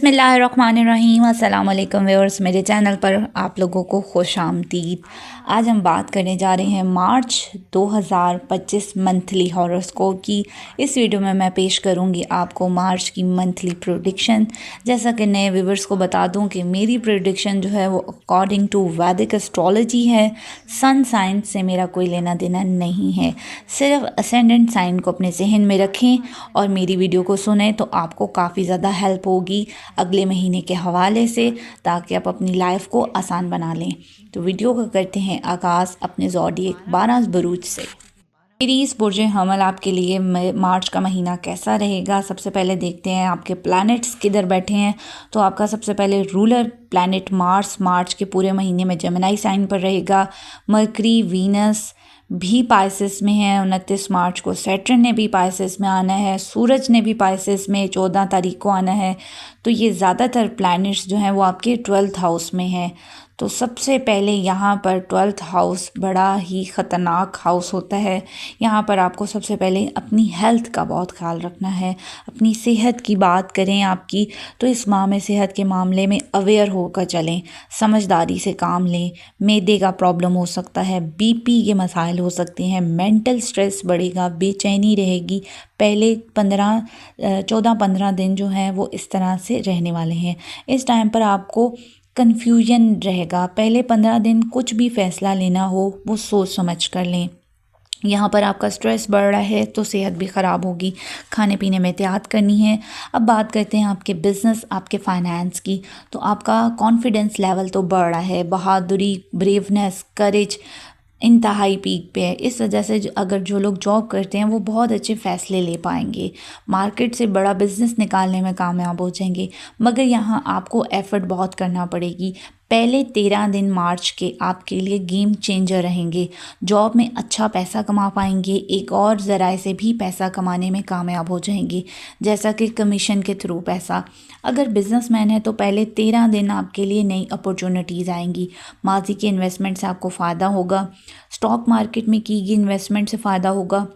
बिस्मिल्लाहिर्रहमानिर्रहीम। अस्सलाम वालेकुम व्यूअर्स, मेरे चैनल पर आप लोगों को खुश आमदीद। आज हम बात करने जा रहे हैं मार्च 2025 मंथली हॉरोस्कोप की। इस वीडियो में मैं पेश करूंगी आपको मार्च की मंथली प्रेडिक्शन। जैसा कि नए व्यूअर्स को बता दूं कि मेरी प्रेडिक्शन जो है वो अकॉर्डिंग टू वैदिक एस्ट्रोलॉजी है। सन साइन से मेरा कोई लेना देना नहीं है। सिर्फ असेंडेंट साइन को अपने जहन में रखें और मेरी वीडियो को सुने तो आपको काफ़ी ज़्यादा हेल्प होगी अगले महीने के हवाले से, ताकि आप अपनी लाइफ को आसान बना लें। तो वीडियो को करते हैं आगाज़ अपने ज़ोडिएक 12 बुरूज से। एरीज़ बुर्ज हमल आपके लिए मार्च का महीना कैसा रहेगा। सबसे पहले देखते हैं आपके प्लैनेट्स किधर बैठे हैं। तो आपका सबसे पहले रूलर प्लैनेट मार्च के पूरे महीने में जेमिनी साइन पर रहेगा। मरकरी वीनस भी पाइसेस में है। 29 मार्च को सैटर्न ने भी पाइसेस में आना है। सूरज ने भी पाइसेस में 14 तारीख को आना है। तो ये ज़्यादातर प्लैनेट्स जो हैं वो आपके 12th हाउस में हैं। तो सबसे पहले यहाँ पर 12th हाउस बड़ा ही ख़तरनाक हाउस होता है। यहाँ पर आपको सबसे पहले अपनी हेल्थ का बहुत ख्याल रखना है। अपनी सेहत की बात करें आपकी, तो इस माह में सेहत के मामले में अवेयर होकर चलें, समझदारी से काम लें। मैदे का प्रॉब्लम हो सकता है, बीपी के मसाइल हो सकते हैं, मेंटल स्ट्रेस बढ़ेगा, बेचैनी रहेगी। पहले 14-15 दिन जो हैं वो इस तरह से रहने वाले हैं। इस टाइम पर आपको कन्फ्यूजन रहेगा। पहले 15 दिन कुछ भी फ़ैसला लेना हो वो सोच समझ कर लें। यहाँ पर आपका स्ट्रेस बढ़ रहा है तो सेहत भी ख़राब होगी। खाने पीने में एहतियात करनी है। अब बात करते हैं आपके बिज़नेस, आपके फाइनेंस की। तो आपका कॉन्फिडेंस लेवल तो बढ़ रहा है। बहादुरी, ब्रेवनेस, करेज इंतहाई पीक पे है। इस वजह से अगर जो लोग जॉब करते हैं वो बहुत अच्छे फ़ैसले ले पाएंगे, मार्केट से बड़ा बिज़नेस निकालने में कामयाब हो जाएंगे। मगर यहाँ आपको एफ़र्ट बहुत करना पड़ेगी। पहले 13 दिन मार्च के आपके लिए गेम चेंजर रहेंगे। जॉब में अच्छा पैसा कमा पाएंगे, एक और ज़राए से भी पैसा कमाने में कामयाब हो जाएंगे, जैसा कि कमीशन के थ्रू पैसा। अगर बिजनेसमैन है तो पहले 13 दिन आपके लिए नई अपॉर्चुनिटीज़ आएंगी। माजी के इन्वेस्टमेंट से आपको फ़ायदा होगा। स्टॉक मार्केट में की गई इन्वेस्टमेंट से फ़ायदा होगा।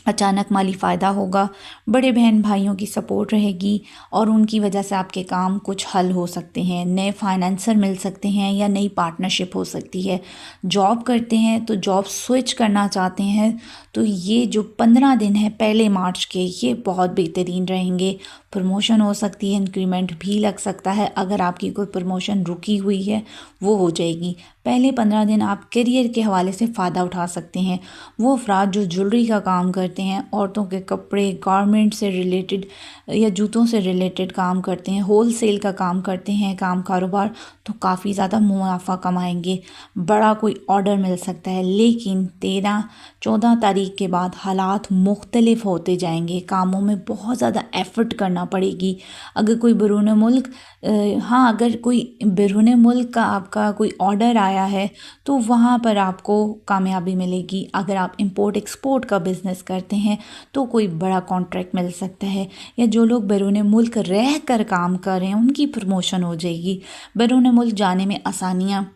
अचानक माली फ़ायदा होगा। बड़े बहन भाइयों की सपोर्ट रहेगी और उनकी वजह से आपके काम कुछ हल हो सकते हैं। नए फाइनेंसर मिल सकते हैं या नई पार्टनरशिप हो सकती है। जॉब करते हैं तो जॉब स्विच करना चाहते हैं तो ये जो 15 दिन है पहले मार्च के, ये बहुत बेहतरीन रहेंगे। प्रमोशन हो सकती है, इंक्रीमेंट भी लग सकता है। अगर आपकी कोई प्रमोशन रुकी हुई है वो हो जाएगी। पहले 15 दिन आप करियर के हवाले से फ़ायदा उठा सकते हैं। वो अफराद जो ज्वेलरी का काम करते हैं, औरतों के कपड़े, गारमेंट से रिलेटेड या जूतों से रिलेटेड काम करते हैं, होल सेल का काम करते हैं, काम कारोबार, तो काफ़ी ज़्यादा मुनाफा कमाएंगे। बड़ा कोई ऑर्डर मिल सकता है। लेकिन 13-14 तारीख के बाद हालात मुख्तलिफ होते जाएंगे। कामों में बहुत ज़्यादा एफ़र्ट करना पड़ेगी। अगर कोई बैरून मुल्क अगर कोई बैरून मुल्क का आपका कोई ऑर्डर आया है तो वहाँ पर आपको कामयाबी मिलेगी। अगर आप इंपोर्ट एक्सपोर्ट का बिज़नेस करते हैं तो कोई बड़ा कॉन्ट्रैक्ट मिल सकता है। या जो लोग बैरून मुल्क रह कर काम कर रहे हैं उनकी प्रमोशन हो जाएगी। बैरून मुल्क जाने में आसानियाँ,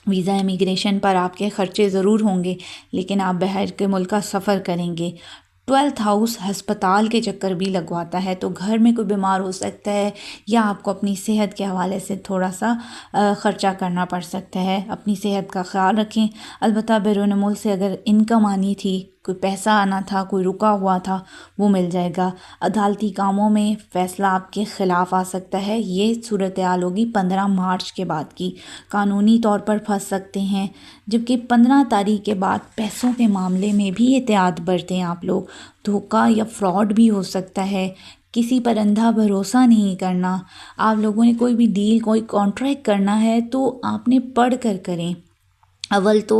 वीज़ा, इमिग्रेशन पर आपके ख़र्चे ज़रूर होंगे, लेकिन आप बाहर के मुल्क का सफ़र करेंगे। 12th हाउस अस्पताल के चक्कर भी लगवाता है, तो घर में कोई बीमार हो सकता है या आपको अपनी सेहत के हवाले से थोड़ा सा ख़र्चा करना पड़ सकता है। अपनी सेहत का ख्याल रखें। अलबत्ता बैरून मुल्क से अगर इनकम आनी थी, कोई पैसा आना था, कोई रुका हुआ था, वो मिल जाएगा। अदालती कामों में फ़ैसला आपके ख़िलाफ़ आ सकता है। ये सूरत हाल होगी 15 मार्च के बाद की। कानूनी तौर पर फंस सकते हैं। जबकि 15 तारीख के बाद पैसों के मामले में भी एहतियात बरतें आप लोग। धोखा या फ्रॉड भी हो सकता है। किसी पर अंधा भरोसा नहीं करना। आप लोगों ने कोई भी डील, कोई कॉन्ट्रैक्ट करना है तो आपने पढ़ कर करें। अव्वल तो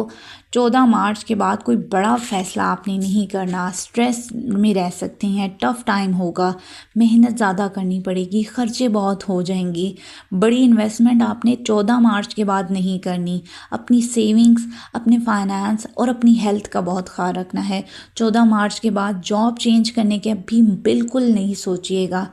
14 मार्च के बाद कोई बड़ा फ़ैसला आपने नहीं करना। स्ट्रेस में रह सकते हैं, टफ़ टाइम होगा, मेहनत ज़्यादा करनी पड़ेगी, ख़र्चे बहुत हो जाएंगी। बड़ी इन्वेस्टमेंट आपने 14 मार्च के बाद नहीं करनी। अपनी सेविंग्स, अपने फाइनेंस और अपनी हेल्थ का बहुत ख्याल रखना है। 14 मार्च के बाद जॉब चेंज करने के अभी बिल्कुल नहीं सोचिएगा।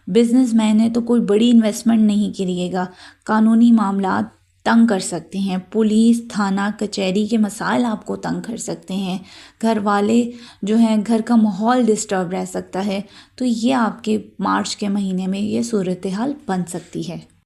बिजनेसमैन है तो कोई बड़ी इन्वेस्टमेंट नहीं करिएगा। कानूनी मामलात तंग कर सकते हैं। पुलिस, थाना, कचहरी के मसाइल आपको तंग कर सकते हैं। घर वाले जो हैं, घर का माहौल डिस्टर्ब रह सकता है। तो ये आपके मार्च के महीने में ये सूरत हाल बन सकती है।